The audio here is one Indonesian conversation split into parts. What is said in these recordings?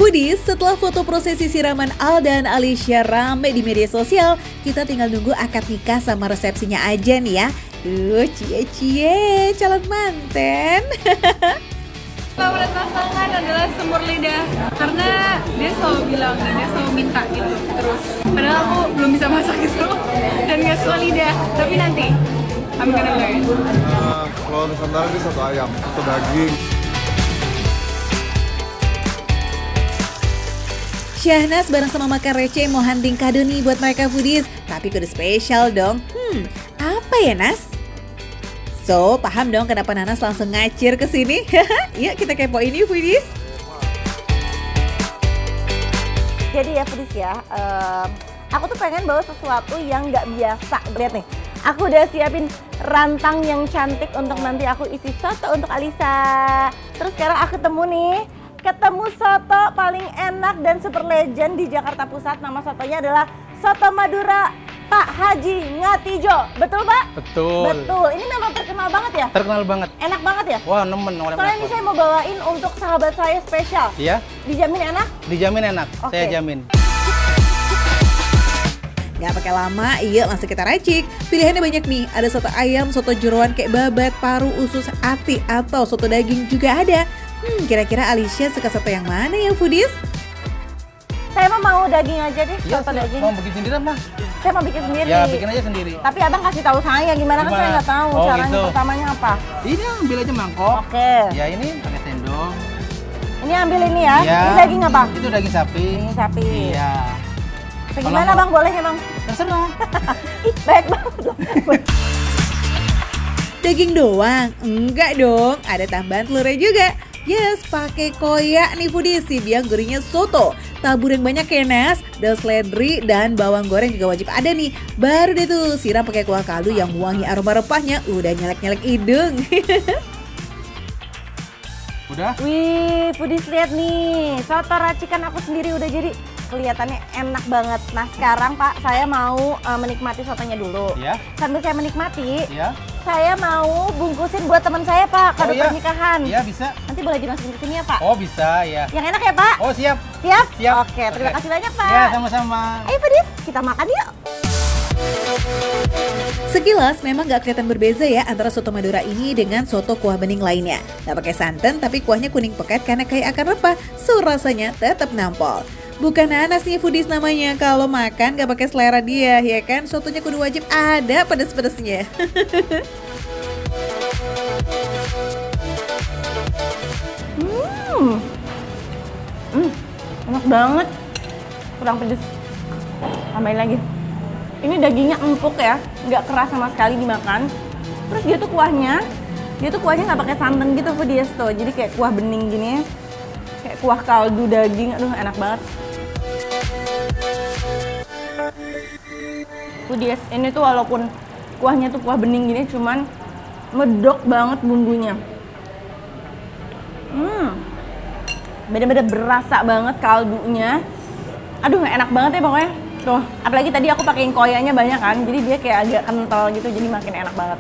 Foodies, setelah foto prosesi siraman Al dan Alicia rame di media sosial, kita tinggal nunggu akad nikah sama resepsinya aja nih ya. Cie-cie, calon manten. Favorit pasangan adalah semur lidah, karena dia selalu bilang dan dia selalu minta gitu terus. Padahal aku belum bisa masak gitu dan gak suka lidah, tapi nanti I'm gonna learn. Kalau Nusantara ini soto ayam, soto daging. Syahnas bareng sama makan receh mau hunting kado nih buat mereka foodies. Tapi kudu spesial dong. Apa ya Nas? So, paham dong kenapa Nanas langsung ngacir ke sini? Yuk kita kepoin yuk foodies. Jadi ya foodies ya, aku tuh pengen bawa sesuatu yang nggak biasa. Lihat nih, aku udah siapin rantang yang cantik untuk nanti aku isi soto untuk Alisa. Terus sekarang aku ketemu soto paling enak dan super legend di Jakarta Pusat. Nama sotonya adalah Soto Madura Pak Haji Ngatijo. Betul Pak? Betul. Betul. Ini memang terkenal banget ya? Terkenal banget. Enak banget ya? Wah, nemen. Soalnya ini saya mau bawain untuk sahabat saya spesial. Iya? Dijamin enak? Dijamin enak, Oke. saya jamin. Gak pakai lama, yuk langsung kita racik. Pilihannya banyak nih, ada soto ayam, soto jeroan kayak babat, paru, usus, ati, atau soto daging juga ada. Kira-kira Alicia suka soto yang mana ya foodies? Saya mau daging aja deh, Iya, soto daging. mau bikin sendiri apa? Saya mau bikin sendiri. Ya, bikin aja sendiri. Tapi abang kasih tahu saya gimana kan saya nggak tahu Oh, caranya gitu. pertamanya apa. Ini ambil aja mangkok. Oke. Ya, ini pakai sendok. Ini ambil ini ya. Ya. Ini daging apa? Itu daging sapi. Daging sapi. Iya. Segimana Kalau bang? Boleh ya bang? Terserah. Ih, baik banget loh. Daging doang? Enggak dong, ada tambahan telurnya juga. Yes, pakai koyak nih foodies, si biang gurihnya soto. Tabur yang banyak ya Nas, daun seledri dan bawang goreng juga wajib ada nih. Baru deh tuh siram pakai kuah kaldu yang wangi aroma rempahnya, udah nyelek-nyelek hidung. Udah? Wih, foodies lihat nih, soto racikan aku sendiri udah jadi. Kelihatannya enak banget. Nah sekarang Pak, saya mau menikmati sotonya dulu. Iya. Sambil saya menikmati, Iya. saya mau bungkusin buat teman saya Pak, kado iya. pernikahan. Iya, bisa. Nanti boleh dimasukin ke sini ya Pak? Oh, bisa, ya. Yang enak ya Pak? Oh, siap. Siap? Siap. Oke, terima kasih banyak Pak. Ya, sama-sama. Ayo foodies, kita makan yuk. Sekilas memang gak kelihatan berbeza ya antara soto Madura ini dengan soto kuah bening lainnya. Gak pakai santan tapi kuahnya kuning pekat karena kayak akar rempah, so rasanya tetap nampol. Bukan nanas nih foodies namanya, kalau makan gak pakai selera dia ya kan, sotonya kudu wajib ada pedes-pedesnya. Enak banget. Kurang pedes. Tambahin lagi. Ini dagingnya empuk ya, nggak keras sama sekali dimakan. Terus dia tuh kuahnya nggak pakai santan gitu foodies tuh. Jadi kayak kuah bening gini, kayak kuah kaldu daging. Aduh enak banget. Foodies, ini tuh walaupun kuahnya tuh kuah bening gini, cuman medok banget bumbunya. Bener-bener berasa banget kaldunya. Aduh enak banget ya pokoknya. Tuh, apalagi tadi aku pakein koyanya banyak kan, jadi dia kayak agak kental gitu, jadi makin enak banget.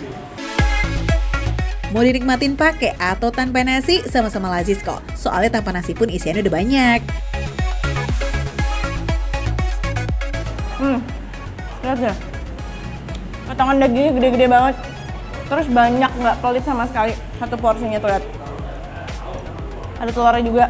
Mau dinikmatin pakai atau tanpa nasi sama-sama lazis kok. Soalnya tanpa nasi pun isiannya udah banyak. Lihat deh. Potongan dagingnya gede-gede banget. Terus banyak, nggak pelit sama sekali. Satu porsinya tuh lihat. Ada telurnya juga.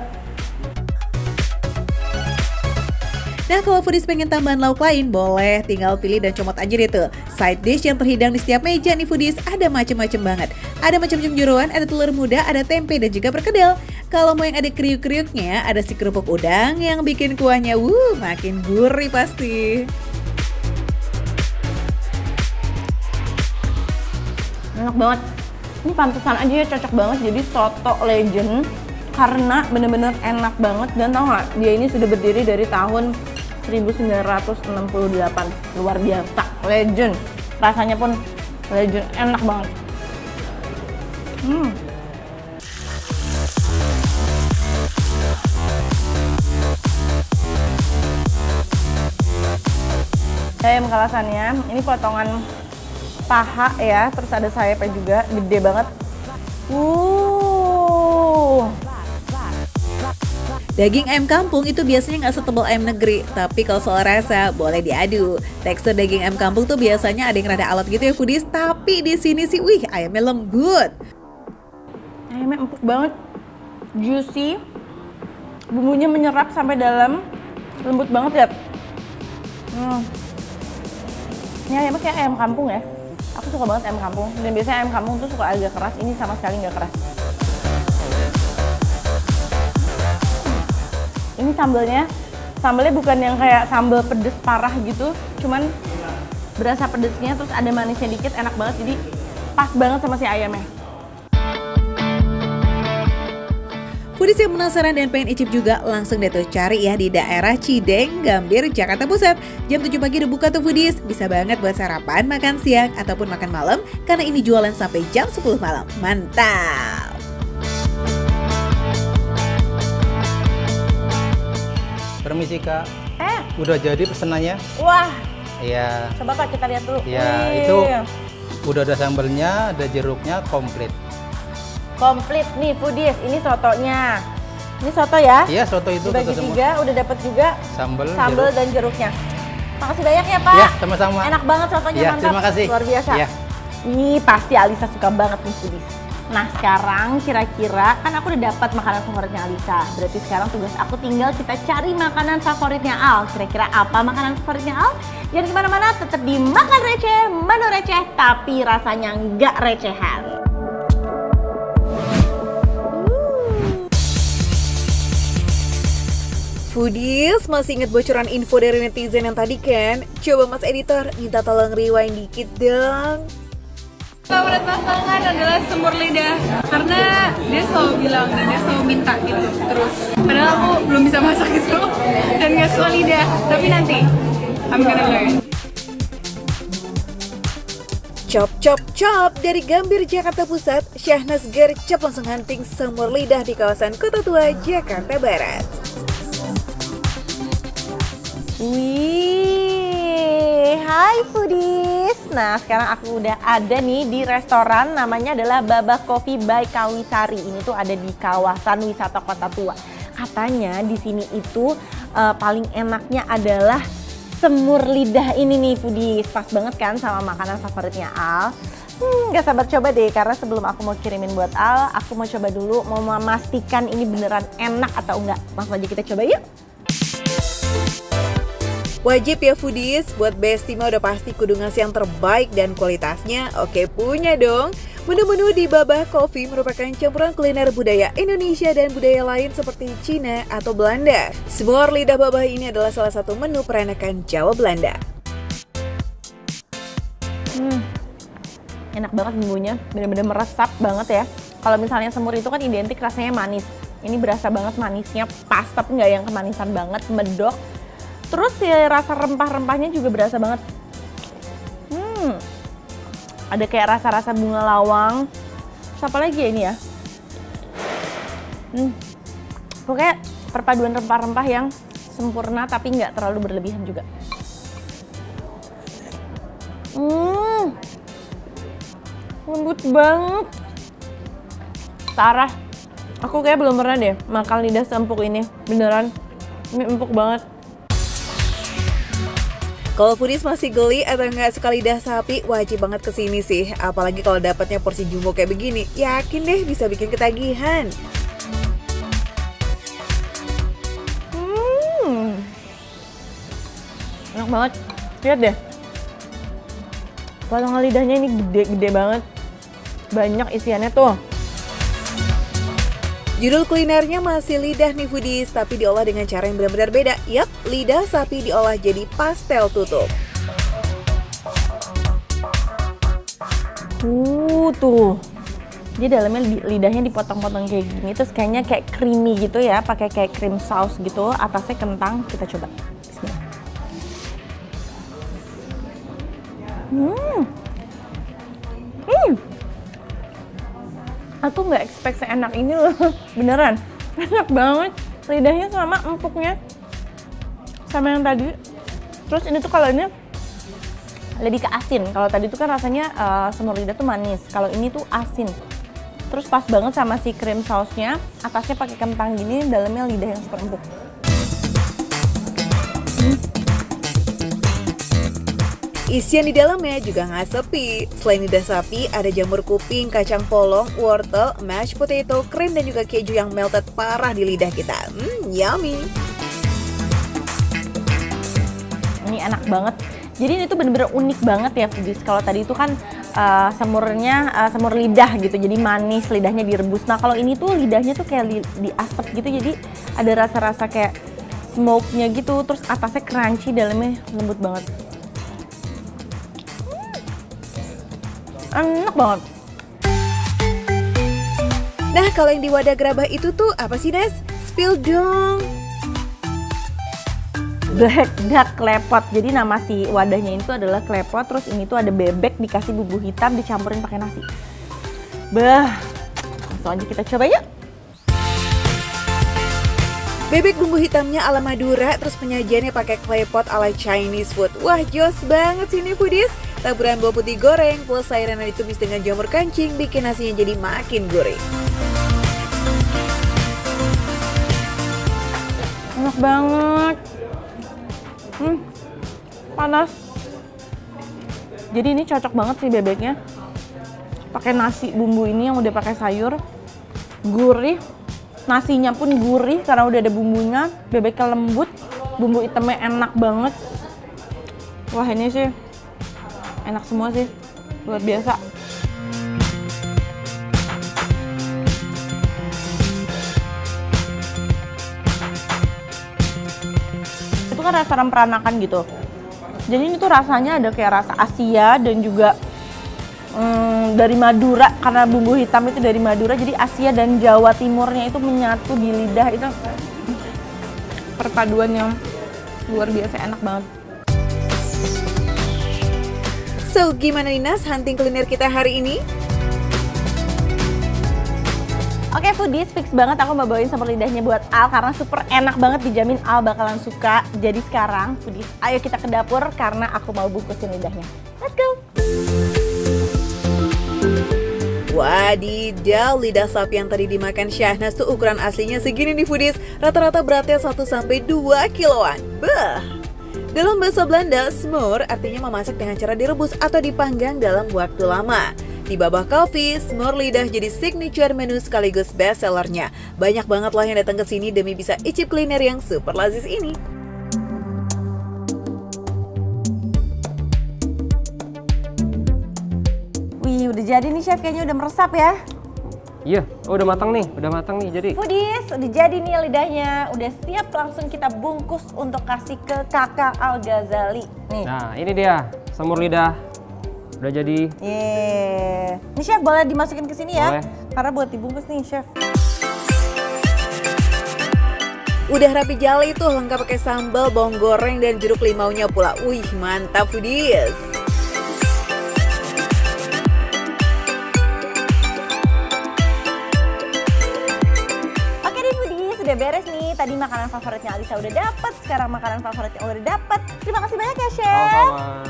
Nah kalau foodies pengen tambahan lauk lain, boleh tinggal pilih dan comot aja deh tuh. Side dish yang terhidang di setiap meja nih foodies, ada macem-macem banget. Ada macam-macam jeroan, ada telur muda, ada tempe dan juga perkedel. Kalau mau yang ada kriuk-kriuknya, ada si kerupuk udang yang bikin kuahnya makin gurih pasti. Enak banget. Ini pantesan aja ya, cocok banget jadi soto legend. Karena bener-bener enak banget. Dan tau gak, dia ini sudah berdiri dari tahun 1968. Luar biasa, legend. Rasanya pun legend, enak banget. Ayam kalasannya, ini potongan paha ya, terus ada sayapnya juga, gede banget. Daging ayam kampung itu biasanya nggak setebal ayam negeri, tapi kalau soal rasa boleh diadu. Tekstur daging ayam kampung tuh biasanya ada yang rada alot gitu ya foodies, tapi di sini sih wih ayamnya lembut. Ayamnya empuk banget, juicy, bumbunya menyerap sampai dalam, lembut banget ya. Ini ayamnya kayak ayam kampung ya. Aku suka banget ayam kampung, dan biasanya ayam kampung tuh suka agak keras, ini sama sekali nggak keras. Ini sambalnya bukan yang kayak sambal pedes parah gitu, cuman berasa pedesnya, terus ada manisnya dikit, enak banget, jadi pas banget sama si ayamnya. Foodies yang penasaran dan pengen icip juga langsung deh tuh cari ya di daerah Cideng, Gambir, Jakarta Pusat. Jam 7 pagi udah buka tuh foodies, bisa banget buat sarapan, makan siang, ataupun makan malam karena ini jualan sampai jam 10 malam. Mantap! Permisi Kak. Udah jadi pesenannya? Wah, Iya. coba Kak kita lihat dulu. Iya, itu udah ada sambalnya, ada jeruknya, komplit. Komplit nih foodies, ini sotonya. Ini soto ya? Iya, soto itu Dibagi semua. 3, udah dapat juga Sambal, sambal jeruk. dan jeruknya. Makasih banyak ya Pak. Iya, sama-sama. Enak banget sotonya, Iya, mantap. terima kasih. Luar biasa. Iya. Ih, pasti Alisa suka banget nih foodies. Nah sekarang kira-kira kan aku udah dapat makanan favoritnya Alisa. Berarti sekarang tugas aku tinggal kita cari makanan favoritnya Al. Kira-kira apa makanan favoritnya Al? Jangan kemana-mana, tetap di Makan Receh, Menu Receh, tapi rasanya nggak recehan. Foodies, masih inget bocoran info dari netizen yang tadi kan? Coba Mas Editor, minta tolong rewind dikit dong. Favorit pasangan adalah semur lidah karena dia selalu bilang dan dia selalu minta gitu terus. Padahal aku belum bisa masak itu dan gak suka lidah, tapi nanti I'm gonna learn. Chop chop chop dari Gambir Jakarta Pusat, Syahnas gercep langsung hunting semur lidah di kawasan Kota Tua, Jakarta Barat. Wih, hai foodies. Nah, sekarang aku udah ada nih di restoran namanya adalah Babah Coffee by Kawisari. Ini tuh ada di kawasan wisata Kota Tua. Katanya di sini itu paling enaknya adalah semur lidah ini nih foodies. Pas banget kan sama makanan favoritnya Al. Gak sabar coba deh, karena sebelum aku mau kirimin buat Al, aku mau coba dulu, mau memastikan ini beneran enak atau enggak. Langsung aja kita coba yuk. Wajib ya foodies, buat Besti mah udah pasti kudu ngasih yang terbaik dan kualitasnya oke punya dong. Menu-menu di Babah Coffee merupakan campuran kuliner budaya Indonesia dan budaya lain seperti Cina atau Belanda. Semur lidah Babah ini adalah salah satu menu peranakan Jawa Belanda. Enak banget bumbunya, bener-bener meresap banget ya. Kalau misalnya semur itu kan identik rasanya manis. Ini berasa banget manisnya pas, tapi nggak yang kemanisan banget, medok. Terus ya rasa rempah-rempahnya juga berasa banget. Ada kayak rasa-rasa bunga lawang. Terus apa lagi ya ini ya? Pokoknya perpaduan rempah-rempah yang sempurna tapi nggak terlalu berlebihan juga. Lembut banget. Parah. Aku kayak belum pernah deh makan lidah seempuk ini. Beneran. Ini empuk banget. Kalau foodies masih geli atau nggak suka lidah sapi, wajib banget kesini sih. Apalagi kalau dapatnya porsi jumbo kayak begini, yakin deh bisa bikin ketagihan. Enak banget. Lihat deh. Potongan lidahnya ini gede-gede banget. Banyak isiannya tuh. Judul kulinernya masih lidah nih foodies, tapi diolah dengan cara yang benar-benar beda. Yap, lidah sapi diolah jadi pastel tutup. Tuh. Dia dalamnya lidahnya dipotong-potong kayak gini, terus kayaknya kayak creamy gitu ya, pakai kayak cream sauce gitu, atasnya kentang. Kita coba. Bismillah. Aku nggak expect seenak ini loh, beneran. Enak banget, lidahnya sama empuknya, sama yang tadi. Terus ini tuh kalau ini lebih ke asin. Kalau tadi tuh kan rasanya semur lidah tuh manis. Kalau ini tuh asin. Terus pas banget sama si krim sausnya, atasnya pakai kentang gini, dalamnya lidah yang super empuk. Isian di dalamnya juga nggak sepi. Selain lidah sapi, ada jamur kuping, kacang polong, wortel, mashed potato, krim, dan juga keju yang melted parah di lidah kita. Yummy! Ini enak banget. Jadi ini tuh bener-bener unik banget ya foodies. Kalau tadi itu kan semurnya semur lidah gitu, jadi manis, lidahnya direbus. Nah kalau ini tuh lidahnya tuh kayak diasap gitu, jadi ada rasa-rasa kayak smoke-nya gitu. Terus atasnya crunchy, dalamnya lembut banget. Enak banget. Nah, kalau yang di wadah gerabah itu tuh apa sih, Nes? Spill dong! Black duck klepot. Jadi nama si wadahnya itu adalah klepot. Terus ini tuh ada bebek dikasih bumbu hitam dicampurin pakai nasi. Bah, langsung aja kita coba yuk. Bebek bumbu hitamnya ala Madura, terus penyajiannya pakai klepot ala Chinese food. Wah, jos banget sih ini foodies. Taburan bawang putih goreng plus sayuran yang ditumis dengan jamur kancing bikin nasinya jadi makin gurih. Enak banget. Panas. Jadi ini cocok banget sih bebeknya. Pakai nasi bumbu ini yang udah pakai sayur. Gurih. Nasinya pun gurih karena udah ada bumbunya. Bebeknya lembut. Bumbu hitamnya enak banget. Wah, ini sih enak semua sih. Luar biasa. Itu kan restoran peranakan gitu. Jadi ini tuh rasanya ada kayak rasa Asia dan juga dari Madura, karena bumbu hitam itu dari Madura, jadi Asia dan Jawa Timurnya itu menyatu di lidah. Itu perpaduan yang luar biasa, enak banget. So, gimana nih Nas hunting kuliner kita hari ini? Oke foodies, fix banget aku mau bawain sambal lidahnya buat Al karena super enak banget, dijamin Al bakalan suka. Jadi sekarang foodies, ayo kita ke dapur karena aku mau bungkusin lidahnya. Let's go! Wadidaw, lidah sapi yang tadi dimakan Syahnas tuh ukuran aslinya segini nih foodies. Rata-rata beratnya 1-2 kiloan. Bah! Dalam bahasa Belanda, smur artinya memasak dengan cara direbus atau dipanggang dalam waktu lama. Di Babah Coffee, smur lidah jadi signature menu sekaligus best sellernya. Banyak banget loh yang datang ke sini demi bisa icip kuliner yang super lazis ini. Wih, udah jadi nih chef, kayaknya udah meresap ya. Iya, udah matang nih jadi. Foodies, udah jadi nih lidahnya, udah siap langsung kita bungkus untuk kasih ke kakak Al Ghazali. Nih. Nah, ini dia semur lidah. Udah jadi. Yeay. Ini chef boleh dimasukin ke sini ya? Boleh. Karena buat dibungkus nih chef. Udah rapi jali tuh, lengkap pakai sambal, bawang goreng, dan jeruk limaunya pula. Wih, mantap foodies. Oke deh foodies, udah beres nih. Tadi makanan favoritnya Alisa udah dapet, sekarang makanan favoritnya udah dapet. Terima kasih banyak ya chef. Sama-sama.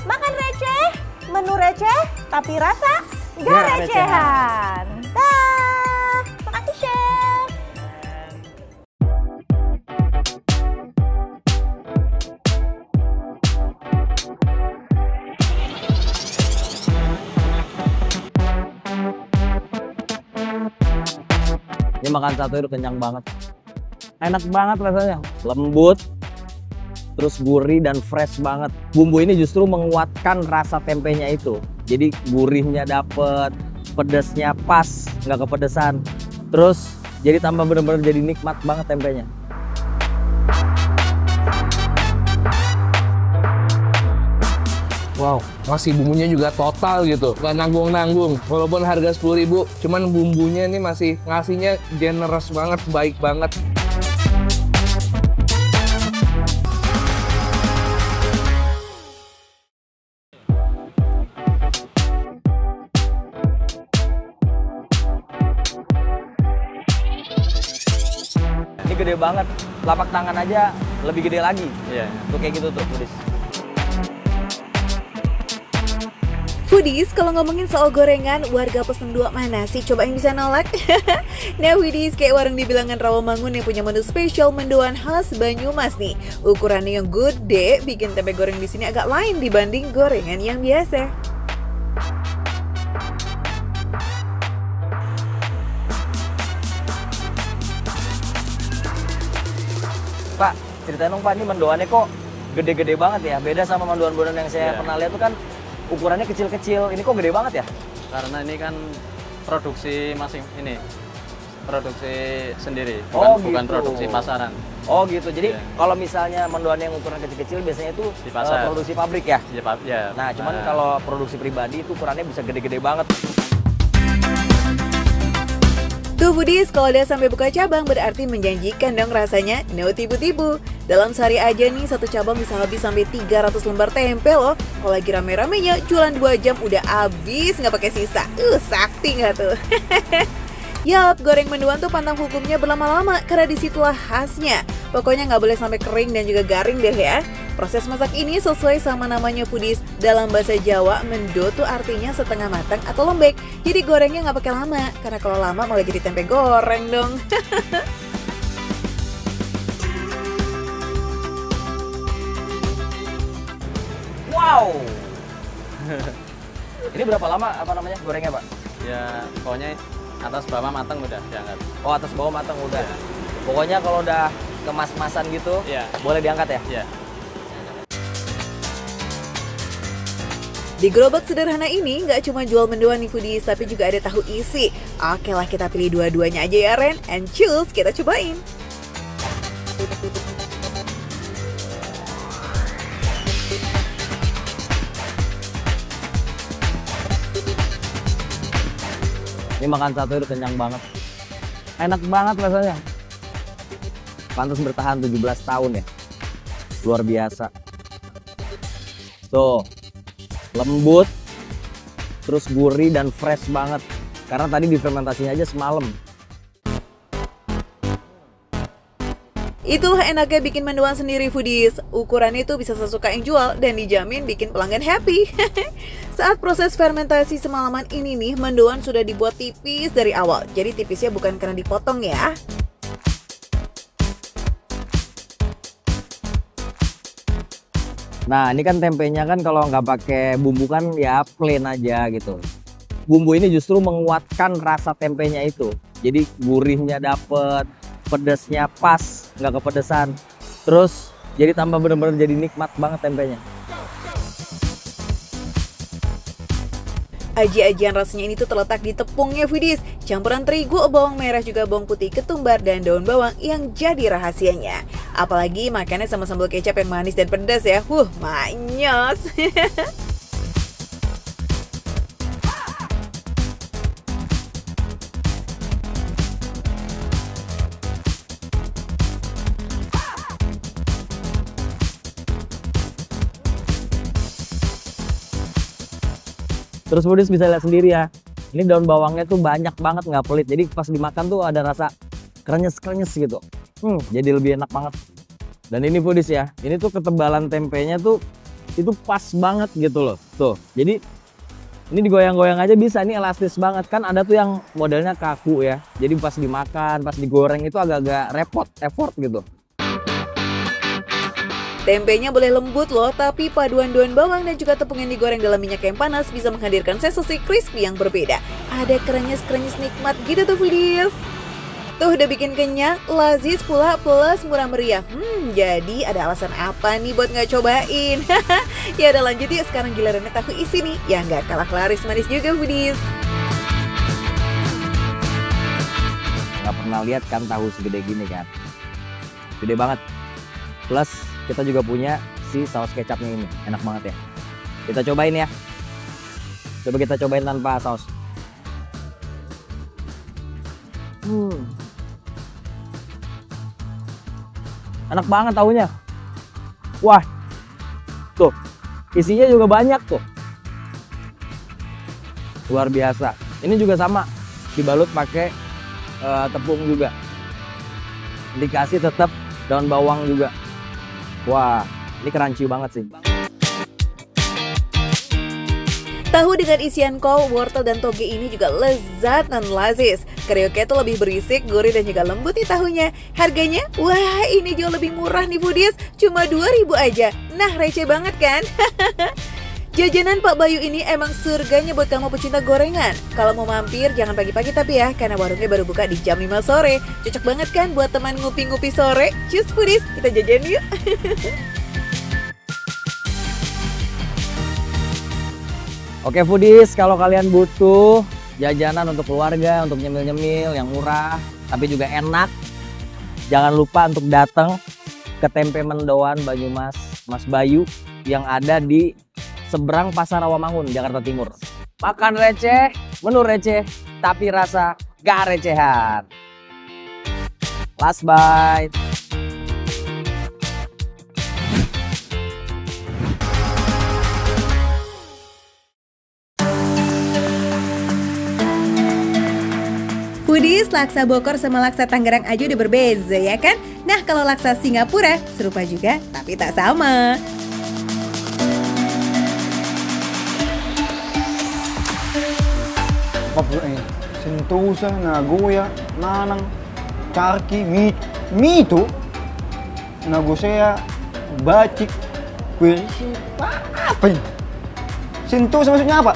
Makan receh, menu receh, tapi rasa gak recehan. Dah, makasih chef. Ini makan satu itu kenyang banget. Enak banget rasanya, lembut, terus gurih dan fresh banget. Bumbu ini justru menguatkan rasa tempenya itu. Jadi gurihnya dapet, pedasnya pas, nggak kepedesan. Terus jadi tambah bener-bener jadi nikmat banget tempenya. Wow, masih bumbunya juga total gitu, nggak nanggung-nanggung. Walaupun harga 10.000, cuman bumbunya ini masih ngasihnya generous banget, baik banget. Ini gede banget, telapak tangan aja lebih gede lagi. Iya. Tuh kayak gitu tuh, Budis. Foodies, kalau ngomongin soal gorengan, warga Pesan 2 mana sih coba yang bisa nolak? Nah Foodies, kayak warung di bilangan Rawamangun yang punya menu spesial mendoan khas Banyumas nih. Ukurannya yang gede, bikin tempe goreng di sini agak lain dibanding gorengan yang biasa. Pak, ceritain dong Pak, ini mendoannya kok gede-gede banget ya? Beda sama mendoan-mendoan yang saya pernah lihat tuh kan ukurannya kecil-kecil. Ini kok gede banget ya? Karena ini kan produksi produksi sendiri, bukan gitu. produksi pasaran. Oh gitu. Jadi Iya. kalau misalnya mendoan yang ukuran kecil-kecil biasanya itu Di pasar. produksi pabrik ya? Ya. Nah, cuman kalau produksi pribadi itu ukurannya bisa gede-gede banget. Tuh Foodies, kalau udah sampai buka cabang berarti menjanjikan dong rasanya, no tipu-tipu. Dalam sehari aja nih, satu cabang bisa habis sampai 300 lembar tempe loh. Kalau lagi rame-ramenya, jualan 2 jam udah habis nggak pakai sisa. Sakti nggak tuh? Yap, goreng mendoan tuh pantang hukumnya berlama-lama karena disitulah khasnya. Pokoknya nggak boleh sampai kering dan juga garing deh ya. Proses masak ini sesuai sama namanya Foodies. Dalam bahasa Jawa, mendo tuh artinya setengah matang atau lembek. Jadi gorengnya nggak pakai lama, karena kalau lama malah jadi tempe goreng dong. Wow! Ini berapa lama gorengnya Pak? Ya pokoknya atas bawah matang udah diangkat. Oh, atas bawah matang udah. Pokoknya kalau udah kemas-masan gitu, Iya. boleh diangkat ya? Ya. Di gerobak sederhana ini nggak cuma jual mendoan nih Foodies, tapi juga ada tahu isi. Oke lah, kita pilih dua-duanya aja ya Ren, and choose, kita cobain. Ini makan satu udah kenyang banget. Enak banget rasanya. Pantas bertahan 17 tahun ya. Luar biasa. Tuh. Lembut. Terus gurih dan fresh banget. Karena tadi difermentasinya aja semalam. Itulah enaknya bikin mendoan sendiri Foodies. Ukurannya itu bisa sesuka yang jual dan dijamin bikin pelanggan happy. Saat proses fermentasi semalaman ini nih, mendoan sudah dibuat tipis dari awal. Jadi tipisnya bukan karena dipotong ya. Nah, ini kan tempenya kan kalau nggak pakai bumbu kan ya plain aja gitu. Bumbu ini justru menguatkan rasa tempenya itu. Jadi gurihnya dapet, pedasnya pas, nggak kepedesan. Terus jadi tambah bener-bener jadi nikmat banget tempenya. Aji-ajian rasanya ini tuh terletak di tepungnya Foodies. Campuran terigu, bawang merah, juga bawang putih, ketumbar, dan daun bawang yang jadi rahasianya. Apalagi makannya sama sambal kecap yang manis dan pedas ya. Manyos. Terus Foodies bisa lihat sendiri ya. Ini daun bawangnya tuh banyak banget, nggak pelit. Jadi pas dimakan tuh ada rasa krenyes-krenyes gitu. Jadi lebih enak banget. Dan ini Foodies ya. Ini tuh ketebalan tempenya tuh itu pas banget gitu loh. Tuh. Jadi ini digoyang-goyang aja bisa. Ini elastis banget. Kan ada tuh yang modelnya kaku ya. Jadi pas dimakan, pas digoreng itu agak-agak repot, effort gitu. Tempenya boleh lembut loh, tapi paduan daun bawang dan juga tepung yang digoreng dalam minyak yang panas bisa menghadirkan sensasi crispy yang berbeda. Ada krenyes-krenyes nikmat gitu tuh Foodies. Tuh udah bikin kenyang, lazis pula plus murah meriah. Jadi ada alasan apa nih buat nggak cobain? Ya udah lanjut yuk, sekarang gilirannya tahu isi nih, yang nggak kalah laris manis juga Foodies. Nggak pernah lihat kan tahu segede gini kan. Gede banget. Plus kita juga punya si saus kecapnya ini, enak banget ya. Kita cobain ya. Coba kita cobain tanpa saus. Enak banget tahunya. Wah, tuh isinya juga banyak tuh. Luar biasa. Ini juga sama, dibalut pakai tepung juga. Dikasih tetap daun bawang juga. Wah, ini crunchy banget sih. Tahu dengan isian kol, wortel, dan toge ini juga lezat dan lazis. Karyoke itu lebih berisik, gurih, dan juga lembut nih tahunya. Harganya, wah ini jauh lebih murah nih foodies, cuma 2.000 aja. Nah receh banget kan? Jajanan Pak Bayu ini emang surganya buat kamu pecinta gorengan. Kalau mau mampir jangan pagi-pagi tapi ya, karena warungnya baru buka di jam 5 sore. Cocok banget kan buat teman ngupi-ngupi sore? Cus foodies, kita jajan yuk. Oke foodies, kalau kalian butuh jajanan untuk keluarga, untuk nyemil-nyemil yang murah, tapi juga enak, jangan lupa untuk datang ke Tempe Mendoan Banyumas Mas Bayu yang ada di seberang Pasar Rawamangun, Jakarta Timur. Makan receh, menu receh, tapi rasa gak recehan. Last bite. Foodies, laksa Bogor sama laksa Tangerang aja udah berbeza ya kan? Nah kalau laksa Singapura serupa juga tapi tak sama. Sentosa, Nagoya, Manang, Charki, Mito, Nagoya, Bacik, Kuerisi, apa ini? Sentosa maksudnya apa?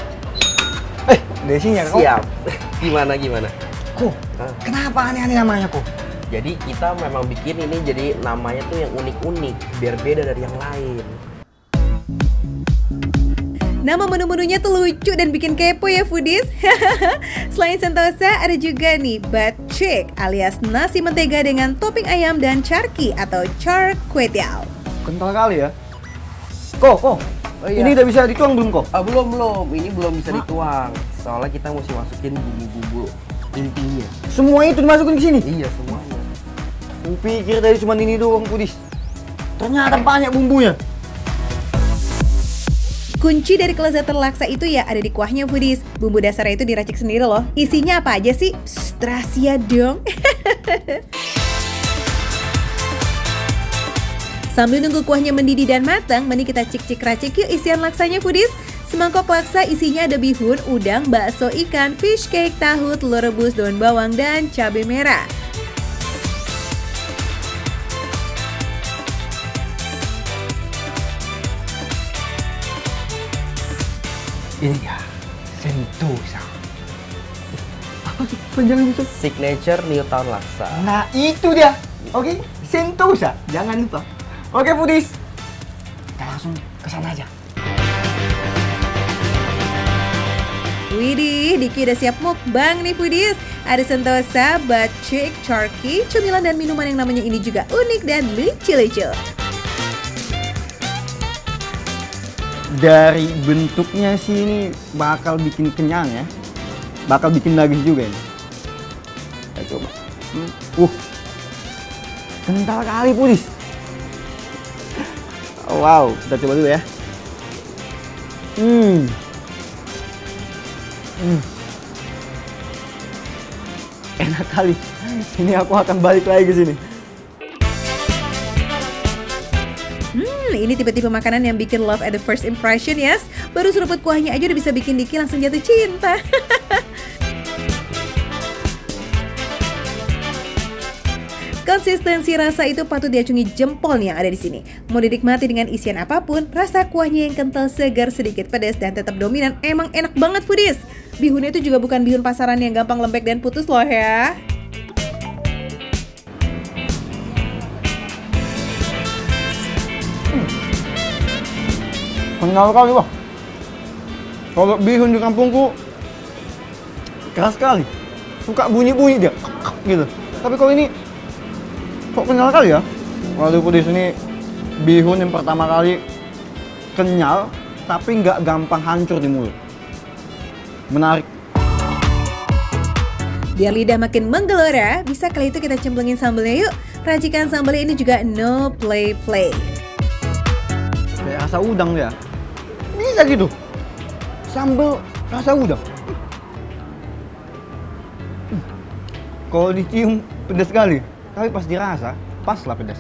Desinya kok. Siap. Gimana? Kok, kenapa aneh-aneh namanya kok? Jadi kita memang bikin ini jadi namanya tuh yang unik-unik, biar beda dari yang lain. Nama menu-menunya tuh lucu dan bikin kepo ya foodies. Selain Sentosa ada juga nih bacik alias nasi mentega dengan topping ayam dan charki atau char kway teow. Kental kali ya. Kok. Ini udah bisa dituang belum kok? Belum. Ini belum bisa dituang. Soalnya kita mesti masukin bumbu-bumbu intinya. Semua itu dimasukin ke sini? Iya, semuanya. Kupikir tadi cuma ini doang foodies. Ternyata banyak bumbunya. Kunci dari kelezatan laksa itu ya ada di kuahnya foodies. Bumbu dasarnya itu diracik sendiri loh. Isinya apa aja sih? Psst, rahasia dong. Sambil nunggu kuahnya mendidih dan matang, mending kita cik-cik racik yuk isian laksanya foodies. Semangkok laksa isinya ada bihun, udang, bakso ikan, fish cake, tahu, telur rebus, daun bawang, dan cabai merah. Ini ya, Sentosa. Apa tuh panjangan itu? Signature New Town Laksa. Nah itu dia. Oke, Sentosa. Jangan lupa. Oke foodies, kita langsung ke sana aja. Widih, Diki udah siap mukbang nih foodies. Ada Sentosa, bacik, charki, cemilan dan minuman yang namanya ini juga unik dan lucu-lucu. Dari bentuknya sih ini bakal bikin kenyang ya. Bakal bikin nagih juga ini. Kita coba. Kental kali foodies. Wow, kita coba dulu ya. Enak kali. Ini aku akan balik lagi ke sini. Ini tipe-tipe makanan yang bikin love at the first impression yes. Baru seruput kuahnya aja udah bisa bikin Diki langsung jatuh cinta. Konsistensi rasa itu patut diacungi jempol nih yang ada di sini. Mau dinikmati dengan isian apapun, rasa kuahnya yang kental, segar, sedikit pedas dan tetap dominan emang enak banget foodies. Bihunnya itu juga bukan bihun pasaran yang gampang lembek dan putus loh ya. Kenyal kali wah. Kalau bihun di kampungku keras sekali. Suka bunyi-bunyi dia. Gitu. Tapi kalau ini kok kenyal kali ya? Waduh foodies, ini bihun yang pertama kali kenyal tapi nggak gampang hancur di mulut. Menarik. Biar lidah makin menggelora, bisa kali itu kita cemplungin sambelnya yuk. Racikan sambelnya ini juga no play. Kayak rasa udang ya. Bisa gitu. Sambal rasa udang. Kalau dicium pedas sekali, tapi pas dirasa pas lah pedas.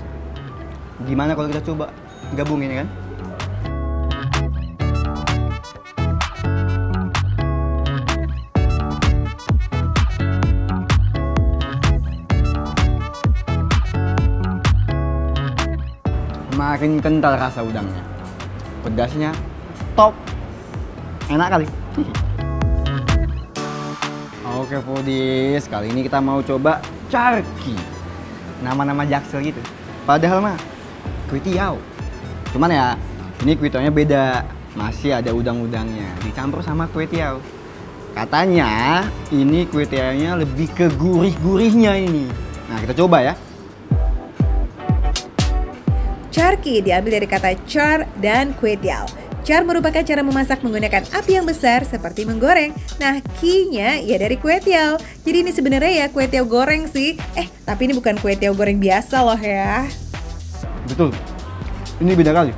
Gimana kalau kita coba gabungin kan? Makin kental rasa udangnya. Pedasnya top. Enak kali. Oke foodies, kali ini kita mau coba carki. Nama-nama jaksel gitu. Padahal mah kue tiaw. Cuman ya, ini kue tiawnya beda. Masih ada udang-udangnya dicampur sama kue tiaw. Katanya ini kue tiawnya lebih ke gurih-gurihnya ini. Nah, kita coba ya. Carki diambil dari kata char dan kue tiaw. Char merupakan cara memasak menggunakan api yang besar seperti menggoreng. Nah, ki-nya ya dari kue tiaw. Jadi ini sebenarnya ya kue tiaw goreng sih. Tapi ini bukan kue tiaw goreng biasa loh ya. Betul. Ini beda kali.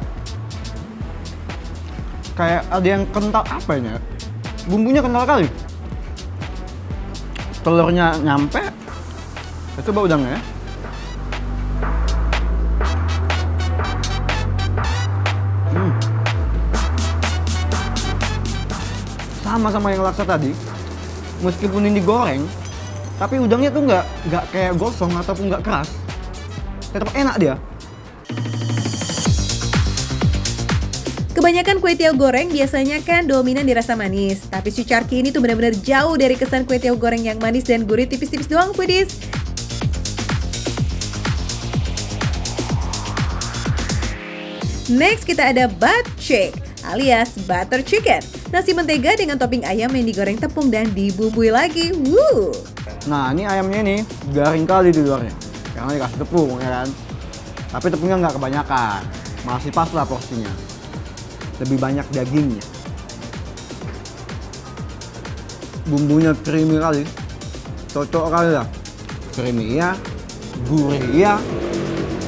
Kayak ada yang kental apa ya? Bumbunya kental kali. Telurnya nyampe. Kita coba udangnya ya. Sama-sama yang laksa tadi, meskipun ini digoreng, tapi udangnya tuh nggak kayak gosong ataupun nggak keras, tetap enak dia. Kebanyakan kue tiaw goreng biasanya kan dominan di rasa manis, tapi si carki ini tuh benar-benar jauh dari kesan kue tiaw goreng yang manis dan gurih tipis-tipis doang foodies. Next kita ada butcheek alias butter chicken. Nasi mentega dengan topping ayam yang digoreng tepung dan dibumbui lagi. Woo! Nah, ini ayamnya nih garing kali di luarnya, karena dikasih tepung ya kan. Tapi tepungnya nggak kebanyakan, masih pas lah porsinya. Lebih banyak dagingnya. Bumbunya creamy kali, cocok kali lah. Creamy ya, gurih ya,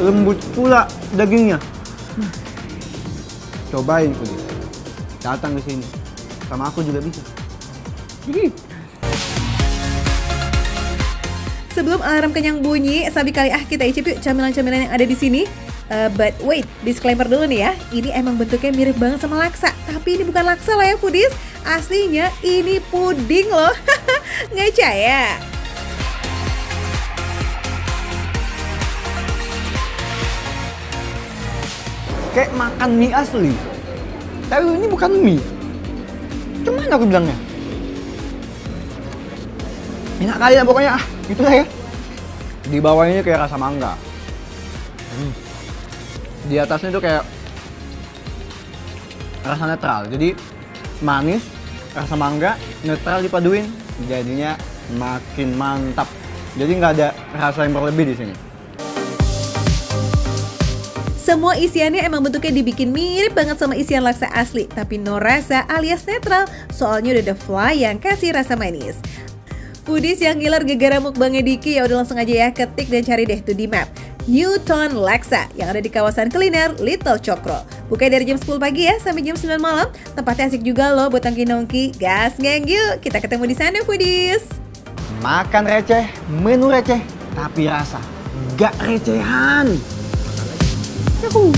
lembut pula dagingnya. Cobain foodies, datang ke sini. Sama aku juga bisa. Sebelum alarm kenyang bunyi, sabi kali kita icip yuk camilan-camilan yang ada di sini. But wait, disclaimer dulu nih ya. Ini emang bentuknya mirip banget sama laksa, tapi ini bukan laksa lah ya foodies. Aslinya ini puding loh. Nggak percaya? Kayak makan mie asli. Tapi ini bukan mie. Cuman aku bilangnya. Enak kali ya pokoknya, gitu lah ya. Di bawahnya kayak rasa mangga. Di atasnya itu kayak rasa netral. Jadi manis, rasa mangga, netral dipaduin. Jadinya makin mantap. Jadi nggak ada rasa yang berlebih di sini. Semua isiannya emang bentuknya dibikin mirip banget sama isian laksa asli, tapi no rasa alias netral, soalnya udah ada fly yang kasih rasa manis. Foodies yang ngiler gegara mukbangnya Diki, ya udah langsung aja ya ketik dan cari deh tuh di map. Newton Laksa yang ada di kawasan kuliner Little Cokro. Buka dari jam 10 pagi ya sampai jam 9 malam. Tempatnya asik juga loh buat nongki-nongki. Gas geng yuk, kita ketemu di sana foodies. Makan receh, menu receh, tapi rasa gak recehan. Yuhuu.